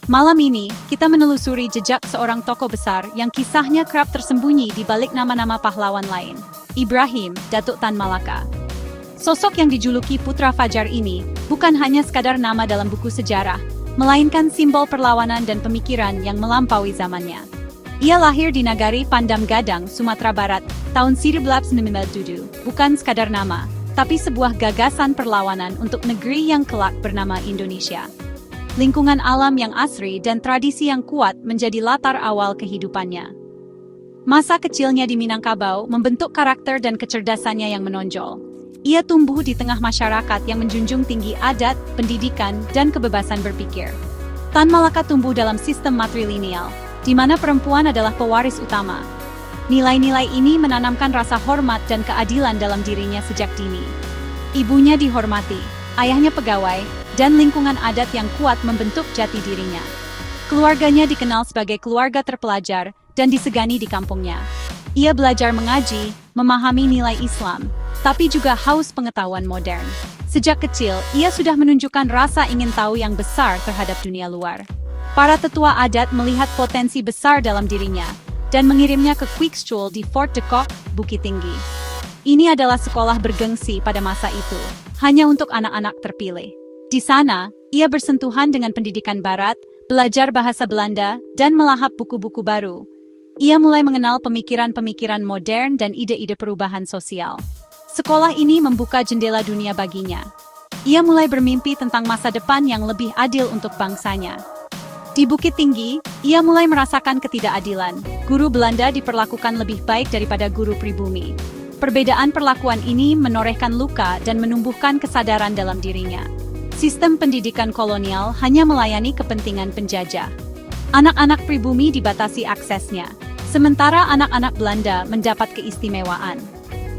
Malam ini, kita menelusuri jejak seorang tokoh besar yang kisahnya kerap tersembunyi di balik nama-nama pahlawan lain. Ibrahim, Datuk Tan Malaka. Sosok yang dijuluki Putra Fajar ini bukan hanya sekadar nama dalam buku sejarah, melainkan simbol perlawanan dan pemikiran yang melampaui zamannya. Ia lahir di Nagari Pandam Gadang, Sumatera Barat, tahun 1997, bukan sekadar nama, tapi sebuah gagasan perlawanan untuk negeri yang kelak bernama Indonesia. Lingkungan alam yang asri dan tradisi yang kuat menjadi latar awal kehidupannya. Masa kecilnya di Minangkabau membentuk karakter dan kecerdasannya yang menonjol. Ia tumbuh di tengah masyarakat yang menjunjung tinggi adat, pendidikan, dan kebebasan berpikir. Tan Malaka tumbuh dalam sistem matrilineal, di mana perempuan adalah pewaris utama. Nilai-nilai ini menanamkan rasa hormat dan keadilan dalam dirinya sejak dini. Ibunya dihormati, ayahnya pegawai, dan lingkungan adat yang kuat membentuk jati dirinya. Keluarganya dikenal sebagai keluarga terpelajar dan disegani di kampungnya. Ia belajar mengaji, memahami nilai Islam, tapi juga haus pengetahuan modern. Sejak kecil, ia sudah menunjukkan rasa ingin tahu yang besar terhadap dunia luar. Para tetua adat melihat potensi besar dalam dirinya dan mengirimnya ke Quick School di Fort de Kock, Bukit Tinggi. Ini adalah sekolah bergengsi pada masa itu, hanya untuk anak-anak terpilih. Di sana, ia bersentuhan dengan pendidikan barat, belajar bahasa Belanda, dan melahap buku-buku baru. Ia mulai mengenal pemikiran-pemikiran modern dan ide-ide perubahan sosial. Sekolah ini membuka jendela dunia baginya. Ia mulai bermimpi tentang masa depan yang lebih adil untuk bangsanya. Di Bukit Tinggi, ia mulai merasakan ketidakadilan. Guru Belanda diperlakukan lebih baik daripada guru pribumi. Perbedaan perlakuan ini menorehkan luka dan menumbuhkan kesadaran dalam dirinya. Sistem pendidikan kolonial hanya melayani kepentingan penjajah. Anak-anak pribumi dibatasi aksesnya, sementara anak-anak Belanda mendapat keistimewaan.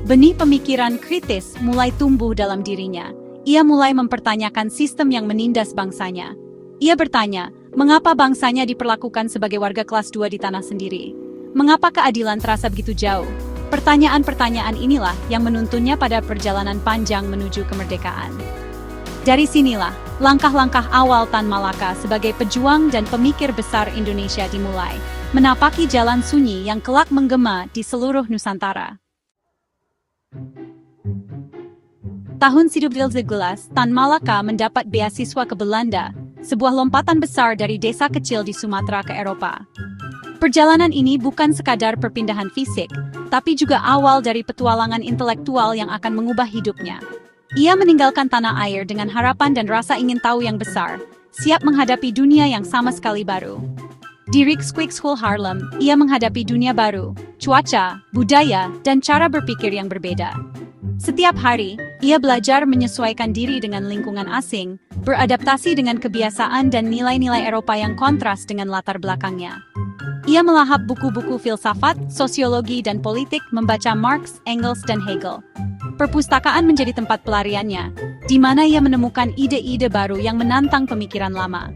Benih pemikiran kritis mulai tumbuh dalam dirinya. Ia mulai mempertanyakan sistem yang menindas bangsanya. Ia bertanya, mengapa bangsanya diperlakukan sebagai warga kelas 2 di tanah sendiri? Mengapa keadilan terasa begitu jauh? Pertanyaan-pertanyaan inilah yang menuntunnya pada perjalanan panjang menuju kemerdekaan. Dari sinilah, langkah-langkah awal Tan Malaka sebagai pejuang dan pemikir besar Indonesia dimulai, menapaki jalan sunyi yang kelak menggema di seluruh Nusantara. Tahun 1911, Tan Malaka mendapat beasiswa ke Belanda, sebuah lompatan besar dari desa kecil di Sumatera ke Eropa. Perjalanan ini bukan sekadar perpindahan fisik, tapi juga awal dari petualangan intelektual yang akan mengubah hidupnya. Ia meninggalkan tanah air dengan harapan dan rasa ingin tahu yang besar, siap menghadapi dunia yang sama sekali baru. Di Rijkskwijk School Haarlem, ia menghadapi dunia baru, cuaca, budaya, dan cara berpikir yang berbeda. Setiap hari, ia belajar menyesuaikan diri dengan lingkungan asing, beradaptasi dengan kebiasaan dan nilai-nilai Eropa yang kontras dengan latar belakangnya. Ia melahap buku-buku filsafat, sosiologi, dan politik, membaca Marx, Engels, dan Hegel. Perpustakaan menjadi tempat pelariannya, di mana ia menemukan ide-ide baru yang menantang pemikiran lama.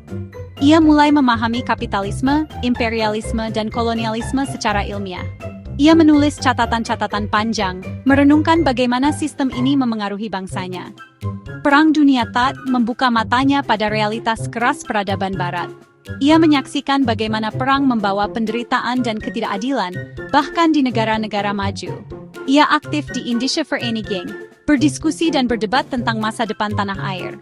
Ia mulai memahami kapitalisme, imperialisme, dan kolonialisme secara ilmiah. Ia menulis catatan-catatan panjang, merenungkan bagaimana sistem ini memengaruhi bangsanya. Perang Dunia Tak membuka matanya pada realitas keras peradaban Barat. Ia menyaksikan bagaimana perang membawa penderitaan dan ketidakadilan, bahkan di negara-negara maju. Ia aktif di Indische Vereniging, berdiskusi dan berdebat tentang masa depan tanah air.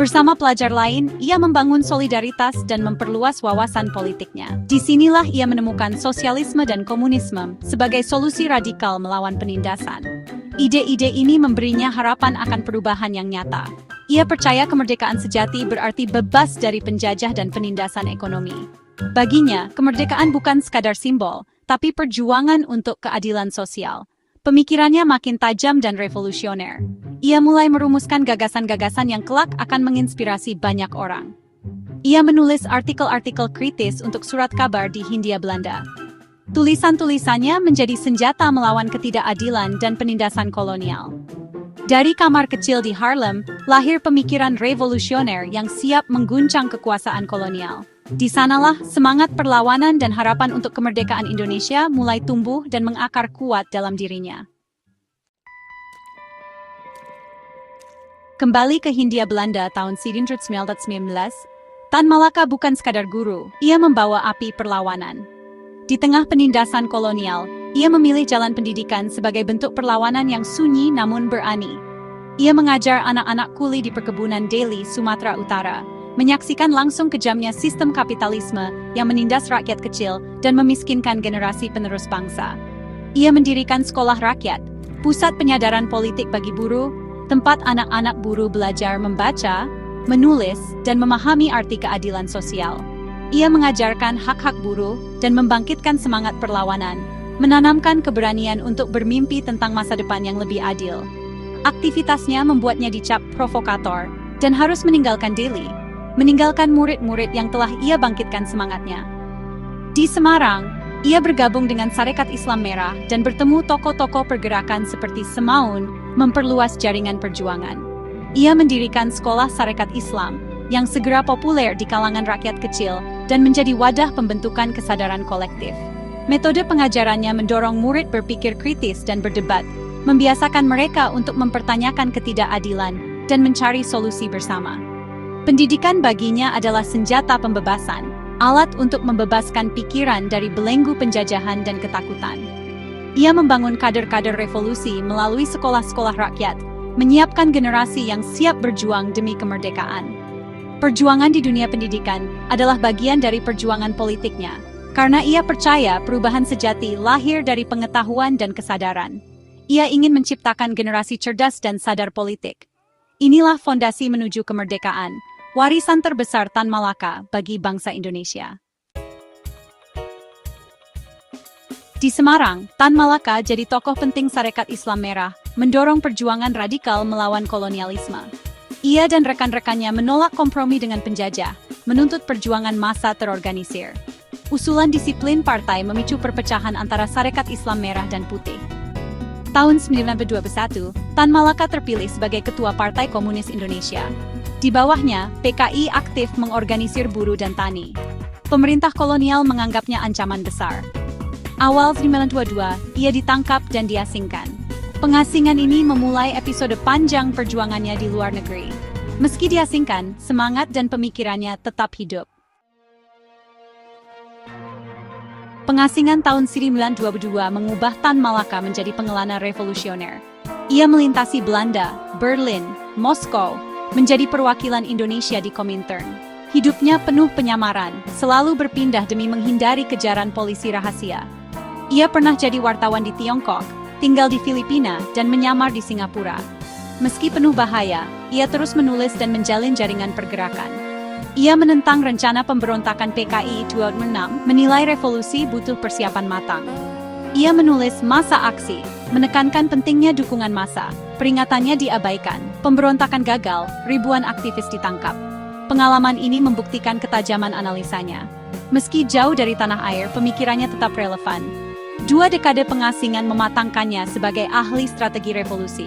Bersama pelajar lain, ia membangun solidaritas dan memperluas wawasan politiknya. Disinilah ia menemukan sosialisme dan komunisme sebagai solusi radikal melawan penindasan. Ide-ide ini memberinya harapan akan perubahan yang nyata. Ia percaya kemerdekaan sejati berarti bebas dari penjajah dan penindasan ekonomi. Baginya, kemerdekaan bukan sekadar simbol, tapi perjuangan untuk keadilan sosial. Pemikirannya makin tajam dan revolusioner. Ia mulai merumuskan gagasan-gagasan yang kelak akan menginspirasi banyak orang. Ia menulis artikel-artikel kritis untuk surat kabar di Hindia Belanda. Tulisan-tulisannya menjadi senjata melawan ketidakadilan dan penindasan kolonial. Dari kamar kecil di Haarlem, lahir pemikiran revolusioner yang siap mengguncang kekuasaan kolonial. Di sanalah semangat perlawanan dan harapan untuk kemerdekaan Indonesia mulai tumbuh dan mengakar kuat dalam dirinya. Kembali ke Hindia Belanda tahun 1919, Tan Malaka bukan sekadar guru, ia membawa api perlawanan. Di tengah penindasan kolonial, ia memilih jalan pendidikan sebagai bentuk perlawanan yang sunyi namun berani. Ia mengajar anak-anak kuli di perkebunan Deli, Sumatera Utara, menyaksikan langsung kejamnya sistem kapitalisme yang menindas rakyat kecil dan memiskinkan generasi penerus bangsa. Ia mendirikan sekolah rakyat, pusat penyadaran politik bagi buruh, tempat anak-anak buruh belajar membaca, menulis, dan memahami arti keadilan sosial. Ia mengajarkan hak-hak buruh dan membangkitkan semangat perlawanan, menanamkan keberanian untuk bermimpi tentang masa depan yang lebih adil. Aktivitasnya membuatnya dicap provokator dan harus meninggalkan Deli, meninggalkan murid-murid yang telah ia bangkitkan semangatnya. Di Semarang, ia bergabung dengan Sarekat Islam Merah dan bertemu tokoh-tokoh pergerakan seperti Semaun, memperluas jaringan perjuangan. Ia mendirikan sekolah Sarekat Islam yang segera populer di kalangan rakyat kecil dan menjadi wadah pembentukan kesadaran kolektif. Metode pengajarannya mendorong murid berpikir kritis dan berdebat, membiasakan mereka untuk mempertanyakan ketidakadilan dan mencari solusi bersama. Pendidikan baginya adalah senjata pembebasan, alat untuk membebaskan pikiran dari belenggu penjajahan dan ketakutan. Ia membangun kader-kader revolusi melalui sekolah-sekolah rakyat, menyiapkan generasi yang siap berjuang demi kemerdekaan. Perjuangan di dunia pendidikan adalah bagian dari perjuangan politiknya, karena ia percaya perubahan sejati lahir dari pengetahuan dan kesadaran. Ia ingin menciptakan generasi cerdas dan sadar politik. Inilah fondasi menuju kemerdekaan, warisan terbesar Tan Malaka bagi bangsa Indonesia. Di Semarang, Tan Malaka jadi tokoh penting Sarekat Islam Merah, mendorong perjuangan radikal melawan kolonialisme. Ia dan rekan-rekannya menolak kompromi dengan penjajah, menuntut perjuangan massa terorganisir. Usulan disiplin partai memicu perpecahan antara Sarekat Islam Merah dan Putih. Tahun 1921, Tan Malaka terpilih sebagai Ketua Partai Komunis Indonesia. Di bawahnya, PKI aktif mengorganisir buruh dan tani. Pemerintah kolonial menganggapnya ancaman besar. Awal 1922, ia ditangkap dan diasingkan. Pengasingan ini memulai episode panjang perjuangannya di luar negeri. Meski diasingkan, semangat dan pemikirannya tetap hidup. Pengasingan tahun 1922 mengubah Tan Malaka menjadi pengelana revolusioner. Ia melintasi Belanda, Berlin, Moskow, menjadi perwakilan Indonesia di Komintern. Hidupnya penuh penyamaran, selalu berpindah demi menghindari kejaran polisi rahasia. Ia pernah jadi wartawan di Tiongkok, tinggal di Filipina, dan menyamar di Singapura. Meski penuh bahaya, ia terus menulis dan menjalin jaringan pergerakan. Ia menentang rencana pemberontakan PKI 26, menilai revolusi butuh persiapan matang. Ia menulis Masa Aksi, menekankan pentingnya dukungan massa. Peringatannya diabaikan, pemberontakan gagal, ribuan aktivis ditangkap. Pengalaman ini membuktikan ketajaman analisanya. Meski jauh dari tanah air, pemikirannya tetap relevan. 2 dekade pengasingan mematangkannya sebagai ahli strategi revolusi.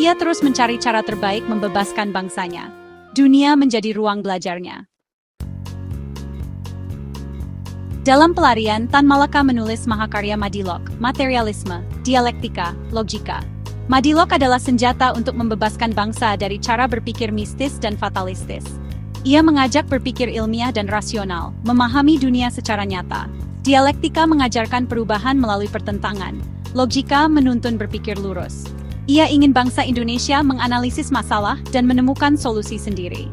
Ia terus mencari cara terbaik membebaskan bangsanya. Dunia menjadi ruang belajarnya. Dalam pelarian, Tan Malaka menulis mahakarya Madilog, materialisme, dialektika, logika. Madilog adalah senjata untuk membebaskan bangsa dari cara berpikir mistis dan fatalistis. Ia mengajak berpikir ilmiah dan rasional, memahami dunia secara nyata. Dialektika mengajarkan perubahan melalui pertentangan. Logika menuntun berpikir lurus. Ia ingin bangsa Indonesia menganalisis masalah dan menemukan solusi sendiri.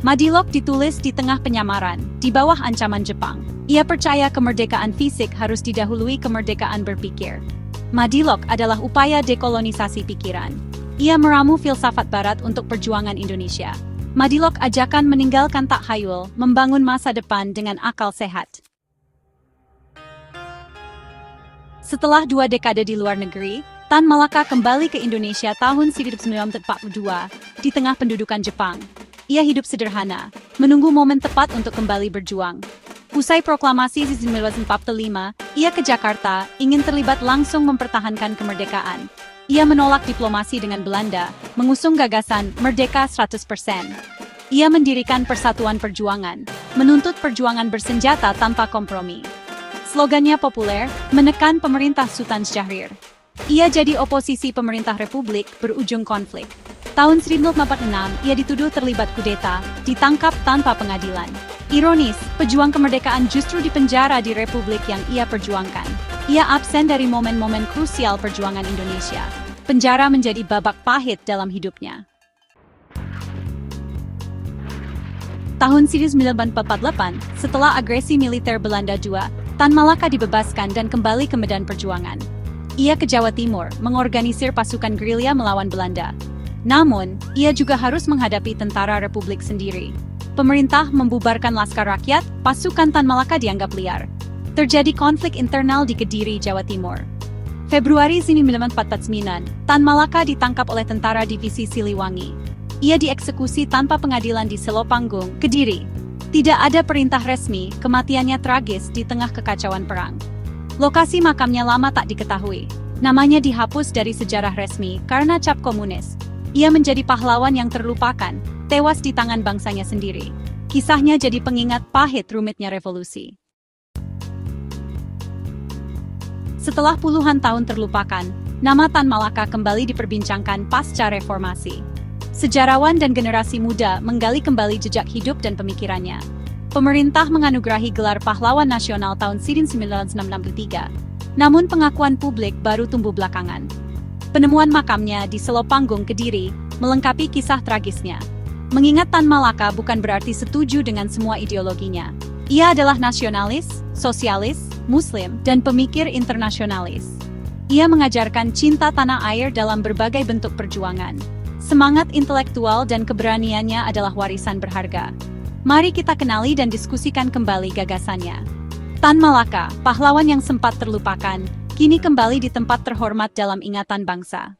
Madilog ditulis di tengah penyamaran, di bawah ancaman Jepang. Ia percaya kemerdekaan fisik harus didahului kemerdekaan berpikir. Madilog adalah upaya dekolonisasi pikiran. Ia meramu filsafat barat untuk perjuangan Indonesia. Madilog ajakan meninggalkan takhayul, membangun masa depan dengan akal sehat. Setelah 2 dekade di luar negeri, Tan Malaka kembali ke Indonesia tahun 1942 di tengah pendudukan Jepang. Ia hidup sederhana, menunggu momen tepat untuk kembali berjuang. Usai proklamasi 1945, ia ke Jakarta, ingin terlibat langsung mempertahankan kemerdekaan. Ia menolak diplomasi dengan Belanda, mengusung gagasan Merdeka 100%. Ia mendirikan Persatuan Perjuangan, menuntut perjuangan bersenjata tanpa kompromi. Slogannya populer, menekan pemerintah Sultan Syahrir. Ia jadi oposisi pemerintah republik berujung konflik. Tahun 1946, ia dituduh terlibat kudeta, ditangkap tanpa pengadilan. Ironis, pejuang kemerdekaan justru dipenjara di republik yang ia perjuangkan. Ia absen dari momen-momen krusial perjuangan Indonesia. Penjara menjadi babak pahit dalam hidupnya. Tahun 1948, setelah agresi militer Belanda II, Tan Malaka dibebaskan dan kembali ke medan perjuangan. Ia ke Jawa Timur, mengorganisir pasukan gerilya melawan Belanda. Namun, ia juga harus menghadapi tentara Republik sendiri. Pemerintah membubarkan Laskar Rakyat, pasukan Tan Malaka dianggap liar. Terjadi konflik internal di Kediri, Jawa Timur. Februari 1949, Tan Malaka ditangkap oleh tentara divisi Siliwangi. Ia dieksekusi tanpa pengadilan di Selopanggung, Kediri. Tidak ada perintah resmi, kematiannya tragis di tengah kekacauan perang. Lokasi makamnya lama tak diketahui. Namanya dihapus dari sejarah resmi karena cap komunis. Ia menjadi pahlawan yang terlupakan, tewas di tangan bangsanya sendiri. Kisahnya jadi pengingat pahit rumitnya revolusi. Setelah puluhan tahun terlupakan, nama Tan Malaka kembali diperbincangkan pasca reformasi. Sejarawan dan generasi muda menggali kembali jejak hidup dan pemikirannya. Pemerintah menganugerahi gelar pahlawan nasional tahun 1963. Namun pengakuan publik baru tumbuh belakangan. Penemuan makamnya di Selopanggung, Kediri, melengkapi kisah tragisnya. Mengingat Tan Malaka bukan berarti setuju dengan semua ideologinya. Ia adalah nasionalis, sosialis, muslim, dan pemikir internasionalis. Ia mengajarkan cinta tanah air dalam berbagai bentuk perjuangan. Semangat intelektual dan keberaniannya adalah warisan berharga. Mari kita kenali dan diskusikan kembali gagasannya. Tan Malaka, pahlawan yang sempat terlupakan, kini kembali di tempat terhormat dalam ingatan bangsa.